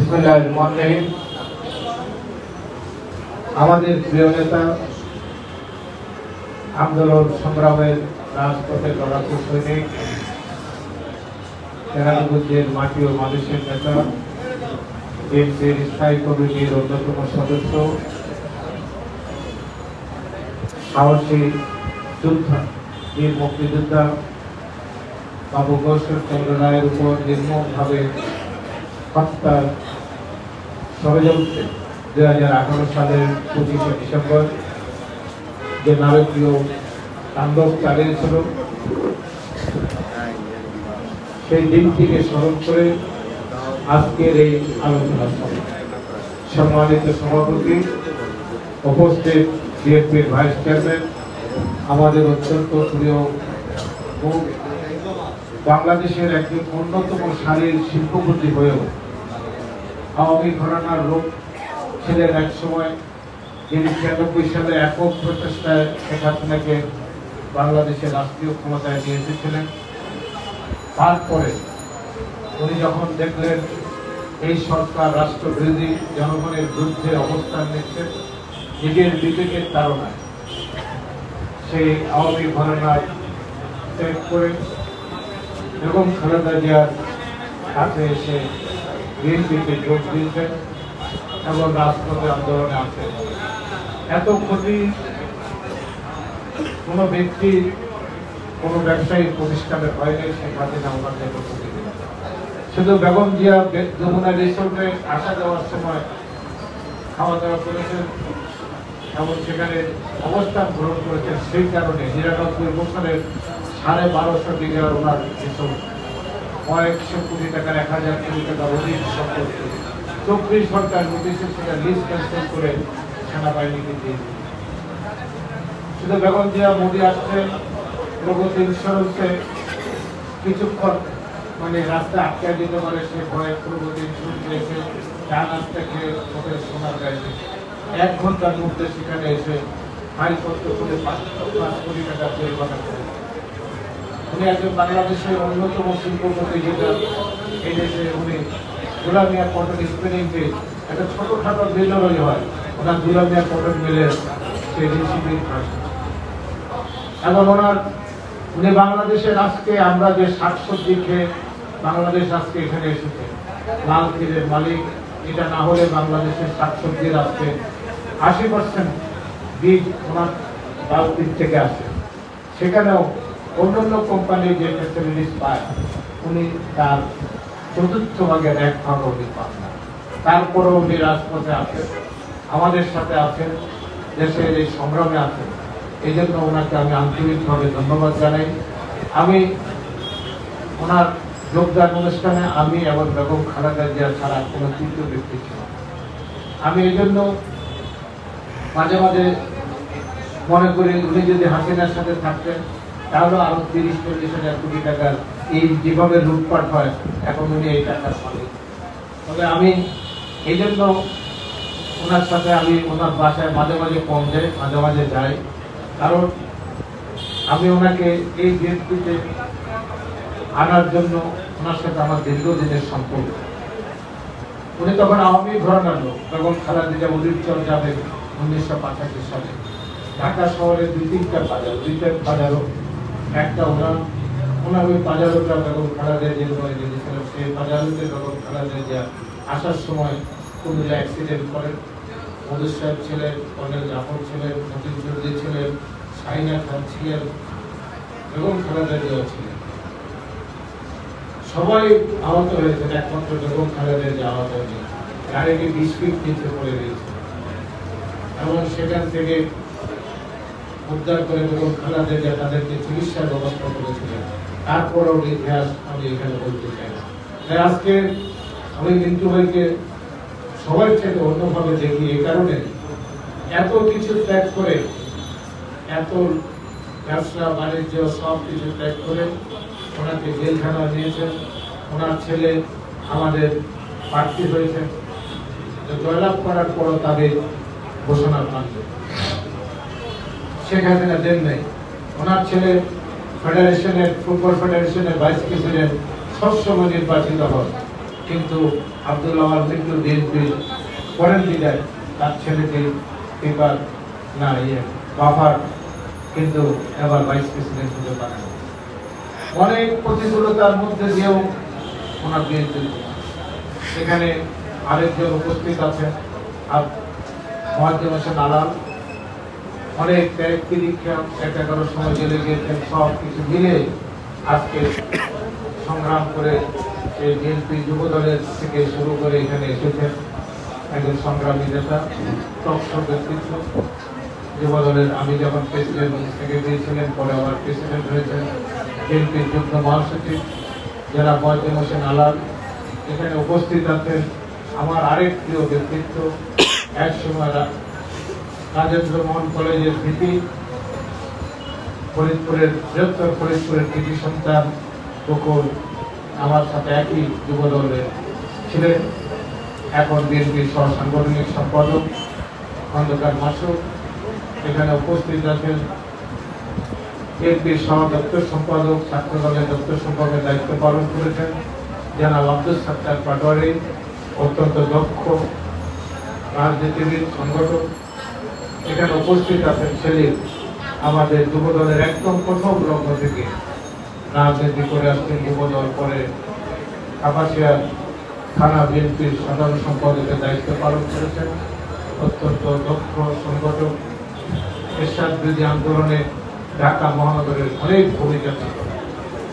বিসমিল্লাহির আমাদের প্রিয় নেতা আন্দোলন সংগ্রামের রাজপথে লড়াকু সৈনিক কেরানীগঞ্জের মাটি ও মানুষের নেতা বিএনপির স্থায়ী কমিটির অন্যতম সদস্য সাহসী যোদ্ধা বীর মুক্তিযোদ্ধা বাবু গৌরচন্দ্র রায়ের উপর নির্মমভাবে হত্যার ষড়যন্ত্রে 2018 সালের 25শে ডিসেম্বর যে নারকীয় তাণ্ডব চালিয়েছিল সেই দিনটিকে স্মরণ করে আজকের এই আলোচনা সভা। সম্মানিত সভাপতি, উপস্থিত বিএনপির ভাইস চেয়ারম্যান, আমাদের অত্যন্ত প্রিয় বাংলাদেশের একজন অন্যতম সারির শিল্পপতি হয়েও আওয়ামী ঘরানার লোক ছিলেন এক সময়, যিনি 96 সালে একক প্রচেষ্টায় শেখ হাসিনাকে বাংলাদেশের রাষ্ট্রীয় ক্ষমতায় নিয়ে এসেছিলেন। তারপরে উনি যখন দেখলেন এই সরকার রাষ্ট্রবিরোধী, জনগণের বিরুদ্ধে অবস্থান নিচ্ছে, নিজের বিবেকের তাড়নায় সেই আওয়ামী ঘরানার ত্যাগ করে এবং খালেদা জিয়ার কাছে এসে বিএনপিতে যোগ দিয়েছেন এবং রাজপথে আন্দোলনে আছেন। এত ক্ষতি কোনো ব্যক্তি, কোনো ব্যবসায়ী প্রতিষ্ঠানে হয়নি শেখ হাসিনা ওখান থেকে ক্ষতি দিলেন। শুধু বেগম জিয়া যমুনা রিসোর্টে আসা যাওয়ার সময় খাওয়া দাওয়া করেছেন এবং সেখানে অবস্থান গ্রহণ করেছেন, সেই কারণে 99 বছরের 1250 বিঘার ওনার রিসোর্ট কয়েকশো কোটি টাকার 1000 কোটি টাকা অধিক সম্পত্তি 24 ঘন্টার নোটিশে সেটা লিস্ট ক্যান্সেল করে সেনাবাহিনীকে দিয়ে দিল। শুধু বেগম জিয়া মোদী আসছে প্রগতি ইন্স্যুরেন্সে কিছুক্ষণ মানে রাস্তা আটকে দিতে পারে, সে ভয়ে প্রগতি ইন্স্যুরেন্স এসে চা নাস্তা খেয়ে ওদের সোনার গাড়িতে 1 ঘন্টার মধ্যে সেখানে এসে ফাইলপত্র করে 5 কোটি টাকা জরিমানা করে। উনি একজন বাংলাদেশের অন্যতম শিল্পপতি, যেটা এই দেশে উনি দুলামিয়া কটন স্পিনিং মিল, একটা ছোটখাটো বিল্ডারই হয়, ওনার দুলামিয়া কটন মিলের সেই রেসিপি এবং উনি বাংলাদেশের আজকে আমরা যে শাকসবজি খেয়ে বাংলাদেশ আজকে এখানে এসেছে, লাল তীরের মালিক। এটা না হলে বাংলাদেশের শাকসবজির আজকে 80% বীজ ওনার বালতির থেকে আসে। সেখানেও অন্যান্য কোম্পানি যে ফ্যাসিলিটিস পায় উনি তার 4th ভাগের 1 ভাগ উনি পান না। তারপরেও উনি রাজপথে আছেন, আমাদের সাথে আছেন, দেশের এই সংগ্রামে আছেন। এই জন্য ওনাকে আমি আন্তরিকভাবে ধন্যবাদ জানাই। আমি ওনার যোগদান অনুষ্ঠানে আমি এবং বেগম খালেদা জিয়া ছাড়া কোনো তৃতীয় ব্যক্তি ছিল। আমি এই জন্য মাঝে মাঝে মনে করি উনি যদি হাসিনার সাথে থাকতেন তাহলে আরো 30-40 হাজার কোটি টাকার এই যেভাবে লুটপাট হয় এখন উনি এই টাকার মালিক। তবে আমি এই জন্য ওনার সাথে আমি ওনার বাসায় মাঝে মাঝে কম যাই, মাঝে মাঝে যাই, কারণ আমি ওনাকে এই বিএনপিতে আনার জন্য ওনার সাথে আমার দীর্ঘদিনের সম্পর্ক। উনি তখন আওয়ামী ঘরানার লোক, তখন খালেদা জিয়া উদিতচর যাবে 1985 সালে ঢাকা শহরে 2-3টা বাজার, 2টা বাজারও একটা ওনার ওই বাজারটা বেগম খালেদা জিয়া দিয়েছিলেন। সেই বাজারতে বেগম খালেদা জিয়া আসার সময় কোনো অ্যাক্সিডেন্ট করেন। মধু সাহেব ছিলেন, কর্নেল জাফর ছিলেন, মতিন চৌধুরী ছিলেন, সাইনা খান ছিলেন, বেগম খালেদা জিয়া ছিলেন। সবাই আহত হয়েছেন, একমাত্র বেগম খালেদা জিয়া আহত হয়েছেন। গাড়িকে 20 ফিট নিচে পড়ে গিয়েছে এবং সেখান থেকে উদ্ধার করে বেগম খালেদা জিয়া তাদেরকে চিকিৎসার ব্যবস্থা করেছিলেন। তারপরেও ইতিহাস আমি এখানে বলতে চাই না। তাই আজকে আমি মিন্টু ভাইকে সবার থেকে অন্যভাবে দেখি, এই কারণে এত কিছু ত্যাগ করে, এত ব্যবসা বাণিজ্য সব কিছু ত্যাগ করে ওনাকে জেলখানা নিয়েছেন। ওনার ছেলে আমাদের প্রার্থী হয়েছে, জয়লাভ করার পরও তাদের ঘোষণা মানবে শেখ হাসিনা দেন নাই। ওনার ছেলে ফেডারেশনের, ফুটবল ফেডারেশনের ভাইস প্রেসিডেন্ট সবসময় নির্বাচিত হয়, কিন্তু আব্দুল্লাহ আল মিন্টু বিএনপি করেন বিদায় তার ছেলেটি পেপার না বাফার কিন্তু এবার ভাইস প্রেসিডেন্ট হতে পারেন। অনেক প্রতিকূলতার মধ্যে দিয়েও ওনার বিএনপি এখানে আরেকজন উপস্থিত আছেন আর মহাজ্জেম হোসেন আলাল অনেক ত্যাগ তিরীক্ষা 11 সময় জেলে গিয়েছেন, সব কিছু মিলে আজকে সংগ্রাম করে এই বিএনপি যুব দলের থেকে শুরু করে এখানে এসেছেন একজন সংগ্রামী নেতা, টকশো ব্যক্তিত্ব। যুব দলের আমি যখন প্রেসিডেন্ট সেক্রেটারি ছিলেন, পরে আবার প্রেসিডেন্ট হয়েছেন বিএনপির যুগ্ম মহাসচিব যারা মহাজ্জেম হোসেন আলাল এখানে উপস্থিত আছেন। আমার আরেক প্রিয় ব্যক্তিত্ব এক সময় রাজেন্দ্র মোহন কলেজের ভিপি, ফরিদপুরের বৃহত্তর ফরিদপুরের কৃতি সন্তান বকুল আমার সাথে একই যুব দলে ছিলেন, এখন বিএনপির সহ সাংগঠনিক সম্পাদক খন্দকার মাসুদ এখানে উপস্থিত আছেন। বিএনপির সহ দপ্তর সম্পাদক ছাত্র দলের দপ্তর সম্পাদকের দায়িত্ব পালন করেছেন জনাব আব্দুল সাত্তার পাটোয়ারি, অত্যন্ত দক্ষ রাজনীতিবিদ সংগঠক। এখানে উপস্থিত আছেন সেলিম, আমাদের যুব দলের একদম প্রথম লগ্ন থেকে রাজনীতি করে আসছেন যুব দল, পরে কাপাসিয়া থানা বিএনপির সাধারণ সম্পাদকের দায়িত্ব পালন করেছেন, অত্যন্ত দক্ষ সংগঠক। এরশাদ বিরোধী আন্দোলনে ঢাকা মহানগরের অনেক ভূমিকা ছিল।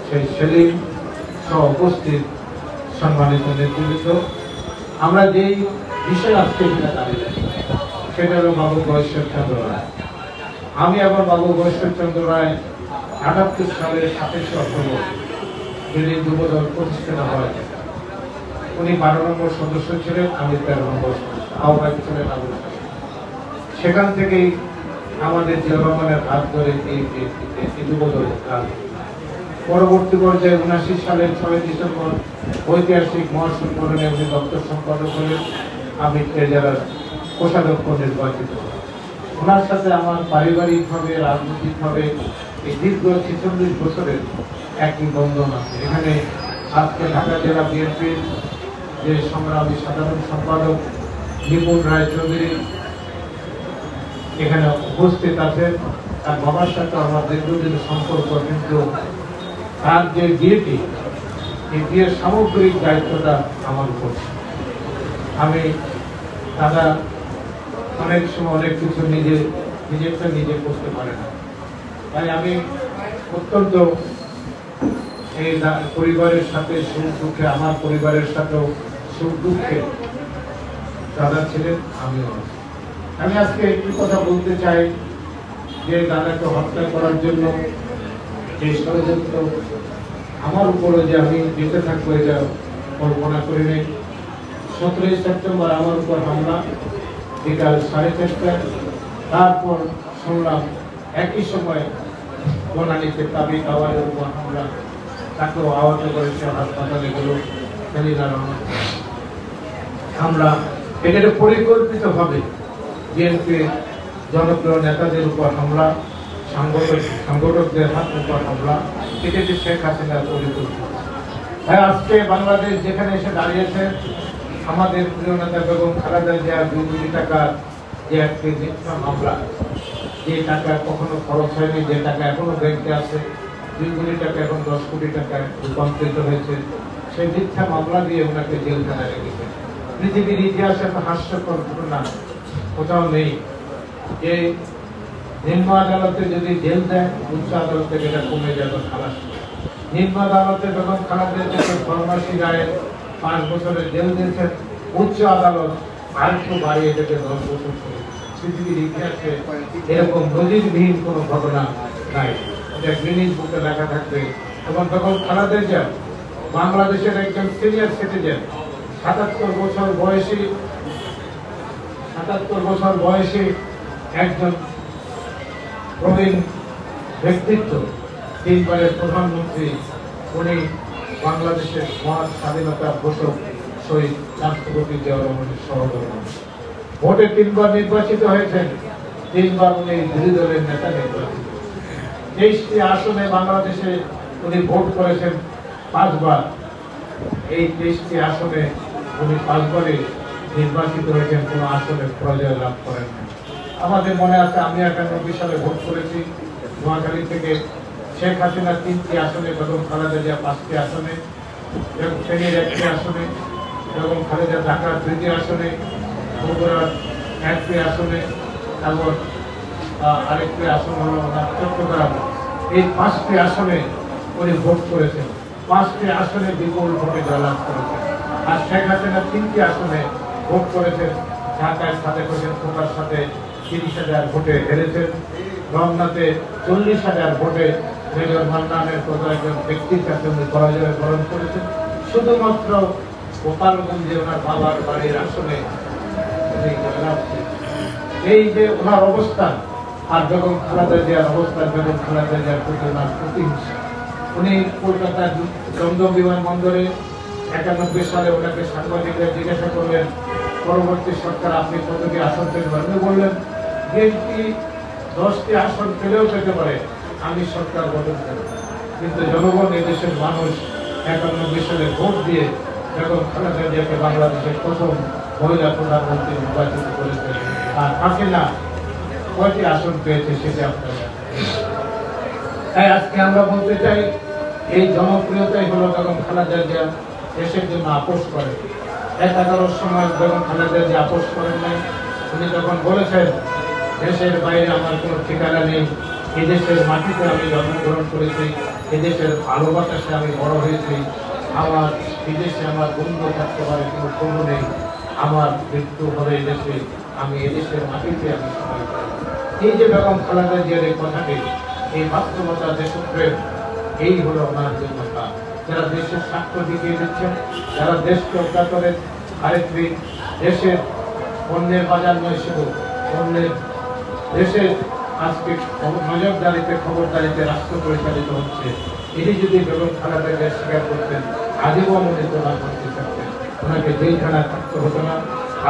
সেই সেলিম সহ উপস্থিত সম্মানিত নেতৃবৃন্দ, আমরা যেই বিষয় আজকে দাঁড়িয়ে সেটা হলো বাবু গয়েশ্বরচন্দ্র রায়। আমি আবার বাবু গয়েশ্বরচন্দ্র রায় 78 সালের 27 অক্টোবর যেদিন যুব দল প্রতিষ্ঠিত হয়, উনি 12 নম্বর সদস্য ছিলেন, আমি 13 নম্বর আহ্বায়ক ছিলেন। সেখান থেকেই আমাদের জিয়া রহমানের হাত ধরে এই যুব দলের কাজ। পরবর্তী পর্যায়ে 79 সালের 6 ডিসেম্বর ঐতিহাসিক মহাসম্মেলনে উনি দপ্তর সম্পাদক হলেন, আমি ট্রেজারার কোষাধ্যক্ষ নির্বাচিত। ওনার সাথে আমার পারিবারিকভাবে রাজনৈতিকভাবে এই দীর্ঘ 46 বছরের একই বন্ধন আছে। এখানে আজকে ঢাকা জেলা বিএনপির যে সংগ্রামী সাধারণ সম্পাদক নিপুণ রায়চৌধুরী এখানে উপস্থিত আছেন। তার বাবার সাথে আমার দীর্ঘদিনের সম্পর্ক, কিন্তু তার যে বিয়েটি এই বিয়ের সামগ্রিক দায়িত্বটা আমার উপর। আমি দাদা অনেক সময় অনেক কিছু নিজেরটা নিজে করতে পারে না, তাই আমি অত্যন্ত এই পরিবারের সাথে সুখ দুঃখে, আমার পরিবারের সাথেও সুখ দুঃখে দাদা ছিলেন, আমিও। আমি আজকে একটি কথা বলতে চাই যে দাদাকে হত্যা করার জন্য যে ষড়যন্ত্র আমার উপরে যে আমি বেঁচে থাকবো এটা কল্পনা করি নাই। 17 সেপ্টেম্বর আমার উপর হামলা বিকাল 4:30টায়, তারপর শুনলাম একই সময় বনানীতে তাবি কাওয়ারের উপর হামলা, তাকেও আহত করেছে, হাসপাতালে গেল সেলিনা রহমান। আমরা এটাকে পরিকল্পিতভাবে বিএনপির জনপ্রিয় নেতাদের উপর হামলা, সংগঠকদের হাত উপর হামলা, এটা যে শেখ হাসিনার পরিকল্পিত। তাই আজকে বাংলাদেশ যেখানে এসে দাঁড়িয়েছে, আমাদের প্রিয় নেতা বেগম খালেদা জিয়া 2 কোটি টাকার যে একটি মিথ্যা মামলা, যে টাকা কখনো খরচ হয়নি, যে টাকা এখনো ব্যাংকে আছে, 2 কোটি টাকা এখন 10 কোটি টাকায় রূপান্তরিত হয়েছে, সেই মিথ্যা মামলা দিয়ে ওনাকে জেলখানায় রেখেছে। পৃথিবীর ইতিহাসে এত হাস্যকর ঘটনা কোথাও নেই যে নিম্ন আদালতে যদি জেল দেয়, উচ্চ আদালতে এটা কমে যাবে খালাস। নিম্ন আদালতে বেগম খালেদা জিয়াকে ফরমাসি রায়ে 5 বছরের জেল দিয়েছেন, উচ্চ আদালত আরেকটু বাড়িয়ে এটাকে 10 বছর করে। পৃথিবীর ইতিহাসে এরকম নজিরবিহীন কোনো ঘটনা নাই, এটা গিনিস বুকে লেখা থাকবে। এবং বেগম খালেদা জিয়া বাংলাদেশের একজন সিনিয়র সিটিজেন, 77 বছর বয়সী একজন প্রবীণ ব্যক্তিত্ব, 3 বারের প্রধানমন্ত্রী, উনি বাংলাদেশের মহান স্বাধীনতা ঘোষক শহীদ রাষ্ট্রপতি জিয়া রহমানের সহধর্মিণী। ভোটে 3 বার নির্বাচিত হয়েছেন, 3 বার উনি বিরোধী দলের নেতা নির্বাচিত। 23টি আসনে বাংলাদেশে উনি ভোট করেছেন 5 বার। এই 23টি আসনে উনি 5 বারে নির্বাচিত হয়েছেন, কোনো আসনে পরাজয় লাভ করেন না। আমাদের মনে আছে আমি 91 সালে ভোট করেছি নোয়াখালী থেকে। শেখ হাসিনা 3টি আসনে, বেগম খালেদা জিয়া 5টি আসনে, ফেনীর 1টি আসনে, বেগম খালেদা ঢাকার 2টি আসনে, বগুড়ার 1টি আসনে, এবং আরেকটি আসন হলো চট্টগ্রাম। এই 5টি আসনে উনি ভোট করেছেন, 5টি আসনে বিপুল ভোটে জয়লাভ করেছেন। আর শেখ হাসিনা 3টি আসনে ভোট করেছেন। ঢাকায় সাদেক হোসেন খোকার সাথে 30,000 ভোটে হেরেছেন। রমনাতে 40,000 ভোটে মেজর মান্নানের মতো একজন ব্যক্তির কাছে উনি পরাজয় বরণ করেছেন। শুধুমাত্র গোপালগঞ্জে ওনার বাবার বাড়ির আসনে উনি জয়লাভ করেছেন। এই যে ওনার অবস্থান আর বেগম খালেদা জিয়ার অবস্থান, বেগম খালেদা জিয়ার প্রতি ওনার প্রতিহিংসা। উনি কলকাতার দমদম বিমানবন্দরে 91 সালে ওনাকে সাংবাদিকরা জিজ্ঞাসা করলেন, পরবর্তী সরকার আপনি কতটি আসন পেলেন? উনি বললেন, বিএনপি 10টি আসন পেলেও পেতে পারে, আমি সরকার গঠন করব। কিন্তু জনগণ, এদেশের মানুষ 91 সালে ভোট দিয়ে বেগম খালেদা জিয়াকে বাংলাদেশের প্রথম মহিলা প্রধানমন্ত্রী নির্বাচিত করেছে। আর হাসিনা কয়টি আসন পেয়েছে সেটা আপনারা। তাই আজকে আমরা বলতে চাই, এই জনপ্রিয়তাই হলো বেগম খালেদা জিয়া দেশের জন্য আপোষ করে। 11 সময় বেগম খালেদা জিয়া আপোষ করেন নাই। উনি তখন বলেছেন, দেশের বাইরে আমার কোনো ঠিকানা নেই, এদেশের মাটিতে আমি জন্মগ্রহণ করেছি, এদেশের ভালো বাতাসে আমি বড় হয়েছি, আমার বিদেশে আমার বন্ধু থাকতে পারে কোনো কোনো নেই, আমার মৃত্যু হবে এদেশে, আমি এদেশের মাটিতে আমি সবাই। এই যে বেগম খালেদা জিয়ার এই কথাটি, এই বাস্তবতা, দেশপ্রেম, এই হলো ওনার জন্য কাজ। যারা দেশের স্বার্থ দিকিয়ে দিচ্ছেন, যারা দেশকে রক্ষা করেন, আরেকটি দেশের পণ্যের বাজার নয়, শুধু পণ্যের দেশের আজকে নজরদারিতে, খবরদারিতে রাষ্ট্র পরিচালিত হচ্ছে। এটি যদি বেগম খালেদা জিয়া স্বীকার করতেন, আজীবন উনি তোলা করতে থাকতেন, ওনাকে জেলখানায় থাকতে হতো না,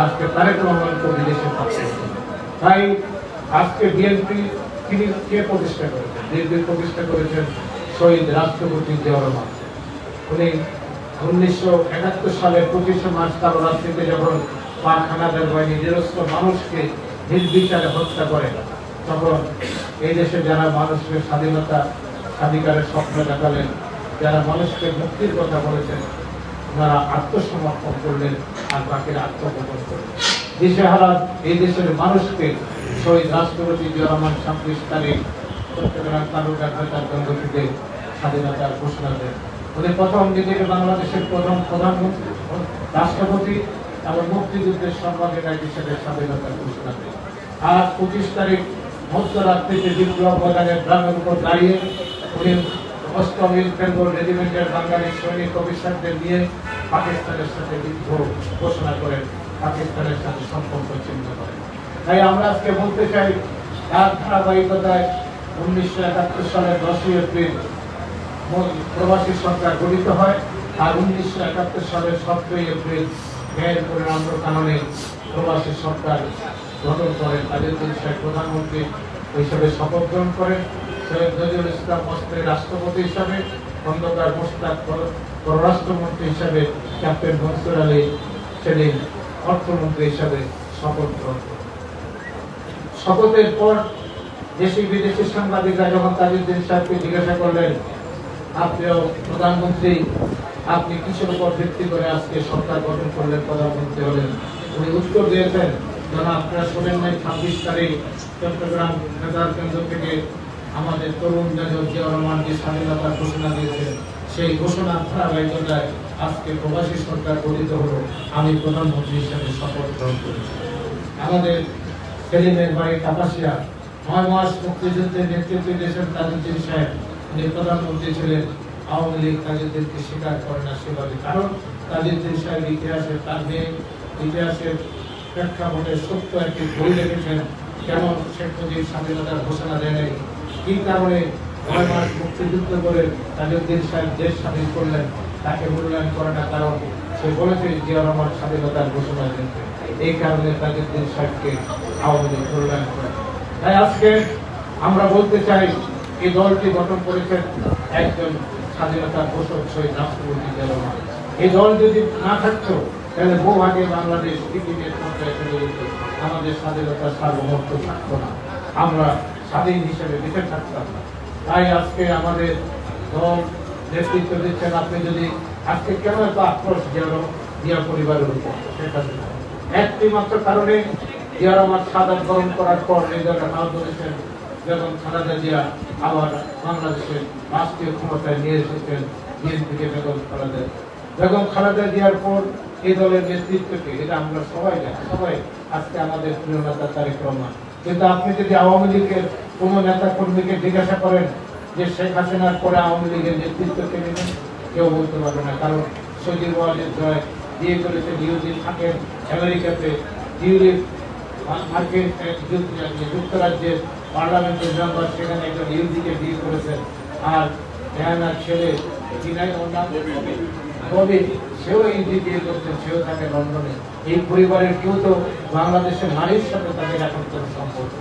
আজকে তারেক রহমানকে বিদেশে থাকতে হতো না। তাই আজকে বিএনপি তিনি কে প্রতিষ্ঠা করেছেন? বিএনপি প্রতিষ্ঠা করেছেন শহীদ রাষ্ট্রপতি জিয়াউর রহমান। উনি 1971 সালের 25শে মার্চ কালো রাত্রিতে যখন পাক হানাদার বাহিনী নিরস্ত্র মানুষকে নির্বিচারে হত্যা করে, তখন এই দেশে যারা মানুষের স্বাধীনতা স্বাধিকারের স্বপ্ন দেখালেন, যারা মানুষকে মুক্তির কথা বলেছেন, ওনারা আত্মসমর্পণ করলেন আর বাকিরা আত্মগোপন করলেন। দিশেহারা এই দেশের মানুষকে শহীদ রাষ্ট্রপতি জিয়াউর রহমান 26 তারিখ চট্টগ্রাম কালুরঘাট হত্যার কেন্দ্রটিতে স্বাধীনতার ঘোষণা দেন। উনি প্রথম নিজেকে বাংলাদেশের প্রথম প্রধানমন্ত্রী, রাষ্ট্রপতি এবং মুক্তিযুদ্ধের সর্বাধিনায়ক হিসেবে স্বাধীনতার ঘোষণা দেন। আজ 25 তারিখ মধ্যরাত্রিতে বিপ্লব ময়দানের গ্রামের উপর দাঁড়িয়ে উনি 8ম ইস্ট বেঙ্গল রেজিমেন্টের বাঙালি সৈনিক অফিসারদের নিয়ে পাকিস্তানের সাথে যুদ্ধ ঘোষণা করেন, পাকিস্তানের সাথে সম্পর্ক ছিন্ন করেন। তাই আমরা আজকে বলতে চাই, তার ধারাবাহিকতায় 1971 সালের 10ই এপ্রিল প্রবাসী সরকার গঠিত হয়, আর 1971 সালের 17ই এপ্রিল ন্যায়ের পরিণাম কারণে প্রবাসী সরকার গঠন করেন। তাজউদ্দিন শেখ প্রধানমন্ত্রী হিসেবে শপথ গ্রহণ করেন, সৈয়দ নজরুল ইসলাম মস্ত্রী রাষ্ট্রপতি হিসাবে, খন্দকার মোশতাক পররাষ্ট্রমন্ত্রী হিসাবে, ক্যাপ্টেন মনসুর আলী সেলিম অর্থমন্ত্রী হিসাবে শপথ গ্রহণ করেন। শপথের পর দেশি বিদেশি সাংবাদিকরা যখন তাজউদ্দিন সাহেবকে জিজ্ঞাসা করলেন, আপনিও প্রধানমন্ত্রী, আপনি কিসের উপর ভিত্তি করে আজকে সরকার গঠন করলেন, প্রধানমন্ত্রী হলেন? উনি উত্তর দিয়েছেন, যেন আপনারা শোনেন নাই, 26 তারিখ চট্টগ্রাম নেতার কেন্দ্র থেকে আমাদের তরুণ মেজর জিয়াউর রহমান যে স্বাধীনতার ঘোষণা দিয়েছেন, সেই ঘোষণার ধারাবাহিকতায় আজকে প্রবাসী সরকার গঠিত হলো, আমি প্রধানমন্ত্রী হিসেবে শপথ গ্রহণ করেছি। আমাদের সেলিমের বাড়ি কাপাসিয়া, 9 মাস মুক্তিযুদ্ধের নেতৃত্ব দিয়েছেন তাজউদ্দিন সাহেব, উনি প্রধানমন্ত্রী ছিলেন। আওয়ামী লীগ তাজউদ্দিনকে স্বীকার করে না সেভাবে, কারণ তাজউদ্দিন সাহেব ইতিহাসের তার মেয়ে ইতিহাসের প্রেক্ষাপটে সত্য একটি বই লিখেছেন, কেন শেখ মুজিব স্বাধীনতার ঘোষণা দেয় নাই, কি কারণে 9 মাস মুক্তিযুদ্ধ করে তাজউদ্দিন সাহেব দেশ স্বাধীন করলেন, তাকে মূল্যায়ন করে না, কারণ সে বলেছে জিয়াউর রহমান স্বাধীনতার ঘোষণা দিয়েছে, এই কারণে তাজউদ্দিন সাহেবকে আওয়ামী লীগ মূল্যায়ন করে। তাই আজকে আমরা বলতে চাই, এই দলটি গঠন করেছেন একজন স্বাধীনতার ঘোষক শহীদ রাষ্ট্রপতি জিয়াউর রহমান। এই দল যদি না থাকতো, তাহলে ভূভাগে বাংলাদেশ পৃথিবীর পর্যায়ে চলে যেত, আমাদের স্বাধীনতার সার্বভৌমত্ব থাকতো না, আমরা স্বাধীন হিসেবে বেঁচে থাকতাম না। তাই আজকে আমাদের দল নেতৃত্ব দিচ্ছেন। আপনি যদি আজকে কেন এত আক্রোশ জিয়া পরিবারের উপর, সেটা একটি মাত্র কারণে জিয়া রহমান শাহাদাত বরণ করার পর নিজেরা হাত ধরেছেন বেগম খালেদা জিয়া আবার বাংলাদেশের রাষ্ট্রীয় ক্ষমতায় নিয়ে এসেছেন বিএনপিকে। বেগম খালেদা জিয়ার পর এই দলের নেতৃত্বকে, এটা আমরা সবাই জানি, সবাই আজকে আমাদের প্রিয় নেতা তারেক রহমান। কিন্তু আপনি যদি আওয়ামী লীগের কোনো নেতা কর্মীকে জিজ্ঞাসা করেন যে শেখ হাসিনার পরে আওয়ামী লীগের নেতৃত্বকে নেবেন, কেউ বলতে পারবে না। কারণ সজীব ওয়াজেদ জয় বিয়ে করেছেন, ইউজি থাকেন আমেরিকাতে, যুক্তরাজ্যের পার্লামেন্টের মেম্বার, সেখানে একজন ইউজিকে বিয়ে করেছেন। আর রেহানার ছেলে কবি, সেও ইউজি বিয়ে করছেন, সেও থাকে লন্ডনে। এই পরিবারের কেউ তো বাংলাদেশের নারীর সাথে তাদের এখন কোনো সম্পর্ক,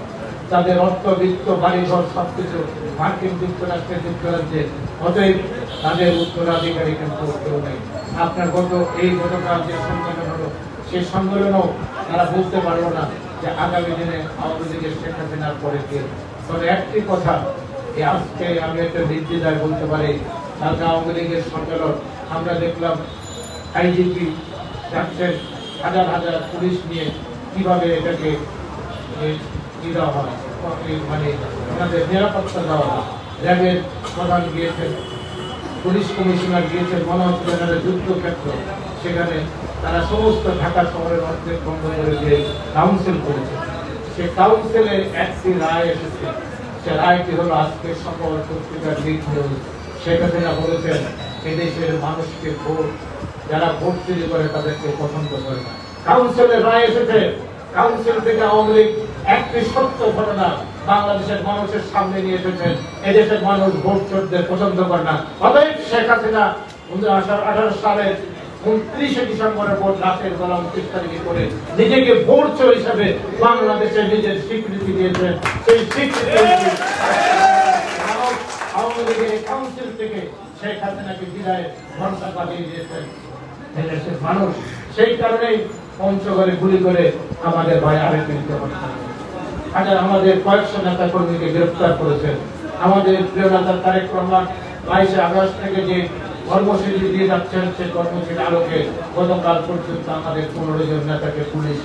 তাদের অর্থবিত্ত বাড়িঘর সবকিছু মার্কিন যুক্তরাষ্ট্রের যুক্তরাজ্যে, অতএব তাদের উত্তরাধিকারী কিন্তু কেউ নেই। আপনার গতকাল যে সম্মেলন হলো, সেই সম্মেলনেও তারা বুঝতে পারলো না যে আগামী দিনে আওয়ামী লীগের শেখ হাসিনার পরে কে। তবে একটি কথা আজকে আমি একটা নির্দ্বিধায় বলতে পারি, কালকে আওয়ামী লীগের সম্মেলন আমরা দেখলাম আইজিপি যাচ্ছেন হাজার হাজার পুলিশ নিয়ে, কিভাবে এটাকে দেওয়া হয়, মানে ওনাদের নিরাপত্তা দেওয়া হয়। র্যাবের প্রধান গিয়েছেন, পুলিশ কমিশনার গিয়েছেন, মনে হচ্ছে যুদ্ধক্ষেত্র। সেখানে তারা সমস্ত ঢাকা শহরের অর্ধেক বন্ধ করে দিয়ে কাউন্সিল করেছে। সে কাউন্সিলের একটি রায় এসেছে, সে রায়টি হলো আজকে সকল পত্রিকার লিড নিউজ। শেখ হাসিনা বলেছেন এদেশের মানুষকে ভোট, যারা ভোট চুরি করে তাদেরকে পছন্দ করে না। কাউন্সিলের রায় এসেছে, কাউন্সিল থেকে আওয়ামী লীগ একটি সত্য ঘটনা বাংলাদেশের মানুষের সামনে নিয়ে এসেছেন, এদেশের মানুষ ভোট চোরদের পছন্দ করে না। অতএব শেখ হাসিনা 1918 সালের 29 ডিসেম্বরের ভোট রাতের বেলা 29 তারিখে করে নিজেকে ভোট চোর হিসেবে বাংলাদেশে নিজের স্বীকৃতি দিয়েছেন। সেই স্বীকৃতি আওয়ামী লীগের কাউন্সিল থেকে শেখ হাসিনাকে বিদায় ঘন্টা পাঠিয়ে দিয়েছেন এদেশের মানুষ। সেই কারণেই পঞ্চগড়ে গুলি করে আমাদের ভাই আরেক হাজার আমাদের কয়েকশো নেতা কর্মীকে গ্রেফতার করেছেন। আমাদের প্রিয় নেতা তারেক রহমান 22 আগস্ট থেকে যে কর্মসূচি দিয়ে যাচ্ছেন, সেই কর্মসূচির আলোকে গতকাল পর্যন্ত আমাদের 15 জন নেতাকে পুলিশ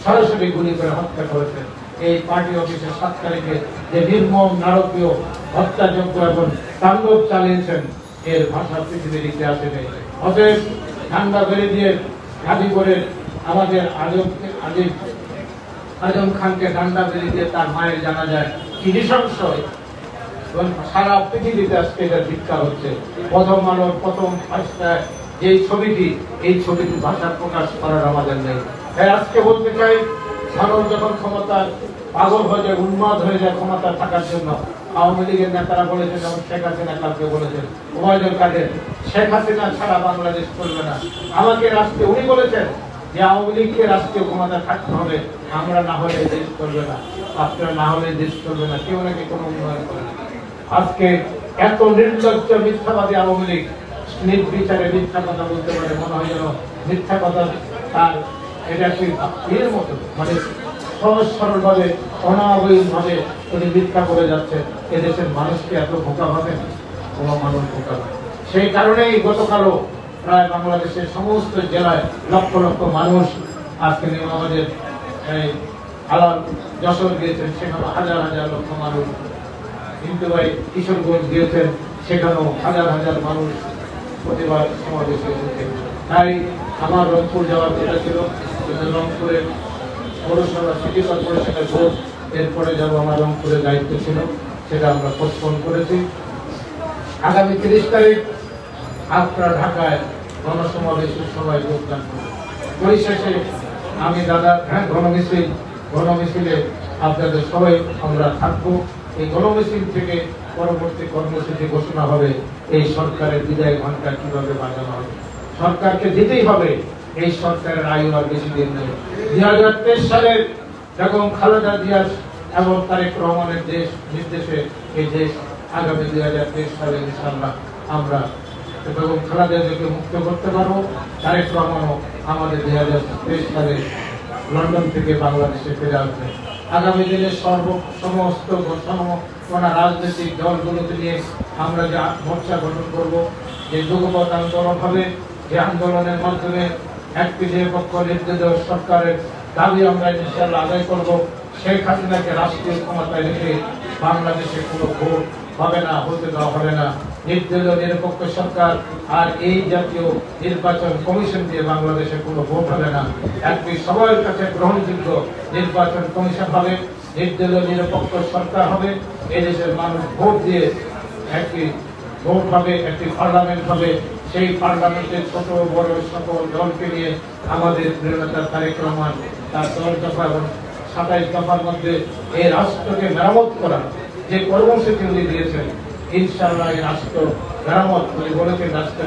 সরাসরি গুলি করে হত্যা করেছেন। এই পার্টি অফিসের 7 তারিখে যে নির্মম নারকীয় হত্যাযজ্ঞ এবং তাণ্ডব চালিয়েছেন, এর ভাষা পৃথিবীর ইতিহাসে নেই। অতএব ঠান্ডা বেড়ে দিয়ে গাজীপুরের আমাদের আজম খানকে ডান্ডা বেড়ে দিয়ে তার মায়ের জানা যায় কি নৃশংস, এবং সারা পৃথিবীতে আজকে এটা বিখ্যাত হচ্ছে। প্রথম আলোর প্রথম পাঁচটায় যে ছবিটি, এই ছবিটি ভাষা প্রকাশ করার আমাদের নেই। তাই আজকে বলতে চাই, মানুষ যখন ক্ষমতার পাগল হয়ে যায়, উন্মাদ হয়ে যায় ক্ষমতা থাকার জন্য, আওয়ামী লীগের নেতারা বলেছেন, যেমন শেখ হাসিনা কালকে বলেছেন, ওবায়দুল কাদের, শেখ হাসিনা ছাড়া বাংলাদেশ চলবে না। আমাকে রাষ্ট্রে উনি বলেছেন যে আওয়ামী লীগকে রাষ্ট্রীয় ক্ষমতা থাকতে হবে, আমরা না হলে দেশ চলবে না, আপনারা না হলে দেশ চলবে না, কেউ নাকি কোনো উন্নয়ন করে না। আজকে এত নির্লজ্জ মিথ্যাবাদী আওয়ামী লীগ নির্বিচারে মিথ্যা কথা বলতে পারে, মনে হয় যেন মিথ্যা কথা তার এটা একটি এর মতো, মানে সহজ সরল ভাবে অনাবৈধ ভাবে উনি মিথ্যা করে যাচ্ছেন। এদেশের মানুষকে এত বোকা ভাবেন, কোনো মানুষ বোকা নয়। সেই কারণেই গতকালও প্রায় বাংলাদেশের সমস্ত জেলায় লক্ষ লক্ষ মানুষ আজকে আমাদের আলাল যশোর গিয়েছেন, সেখানে হাজার হাজার লক্ষ মানুষ, কিন্তু ভাই কিশোরগঞ্জ গিয়েছেন, সেখানেও হাজার হাজার মানুষ প্রতিবাদ সমাবেশে এসেছেন। তাই আমার রংপুর যাওয়ার কথা ছিল, কিন্তু রংপুরের পৌরসভা সিটি কর্পোরেশনের ভোট এরপরে যাবো, আমার রংপুরের দায়িত্ব ছিল, সেটা আমরা পোস্টপোন করেছি। আগামী 30 তারিখ আপনারা ঢাকায় গণসমাবেশের সবাই যোগদান করবেন। পরিশেষে আমি দাদা গণমিছিলে আপনাদের সবাই আমরা থাকবো। এই গণমিছিল থেকে পরবর্তী কর্মসূচি ঘোষণা হবে, এই সরকারের বিদায় ঘন্টা কিভাবে বাজানো হবে। সরকারকে দিতেই হবে, এই সরকারের আয়ু আর বেশি দিন নেই। 2023 সালের বেগম খালেদা জিয়া এবং তারেক রহমানের দেশ নির্দেশে এই দেশ আগামী 2023 সালে ইনশাআল্লাহ আমরা এবং খালেদা জিয়াকে মুক্ত করতে পারবো। তারেক রহমানও আমাদের 2023 সালে লন্ডন থেকে বাংলাদেশে ফিরে আসবে। আগামী দিনে সমস্ত রাজনৈতিক দলগুলোকে নিয়ে আমরা যে মোর্চা গঠন করব, যে যুগপৎ আন্দোলন হবে, যে আন্দোলনের মাধ্যমে একটি নিরপেক্ষ নির্দলীয় সরকারের দাবি আমরা ইনশাআল্লাহ আদায় করব। শেখ হাসিনাকে রাষ্ট্রীয় ক্ষমতায় রেখে বাংলাদেশে কোনো ভোট হবে না, হতে দেওয়া হবে না। নির্দলীয় নিরপেক্ষ সরকার আর এই জাতীয় নির্বাচন কমিশন দিয়ে বাংলাদেশে কোনো ভোট হবে না। একটি সবার কাছে গ্রহণযোগ্য নির্বাচন কমিশন হবে, নির্দলীয় নিরপেক্ষ সরকার হবে, এদেশের মানুষ ভোট দিয়ে একটি ভোট হবে, একটি পার্লামেন্ট হবে। সেই পার্লামেন্টে ছোট বড় সকল দলকে নিয়ে আমাদের নেতা তারেক রহমান তার 10 দফা এবং 27 দফার মধ্যে এই রাষ্ট্রকে মেরামত করা যে কর্মসূচি উনি দিয়েছেন, ইনশাআল্লাহ এই রাষ্ট্র মেরামত উনি বলেছেন রাষ্ট্র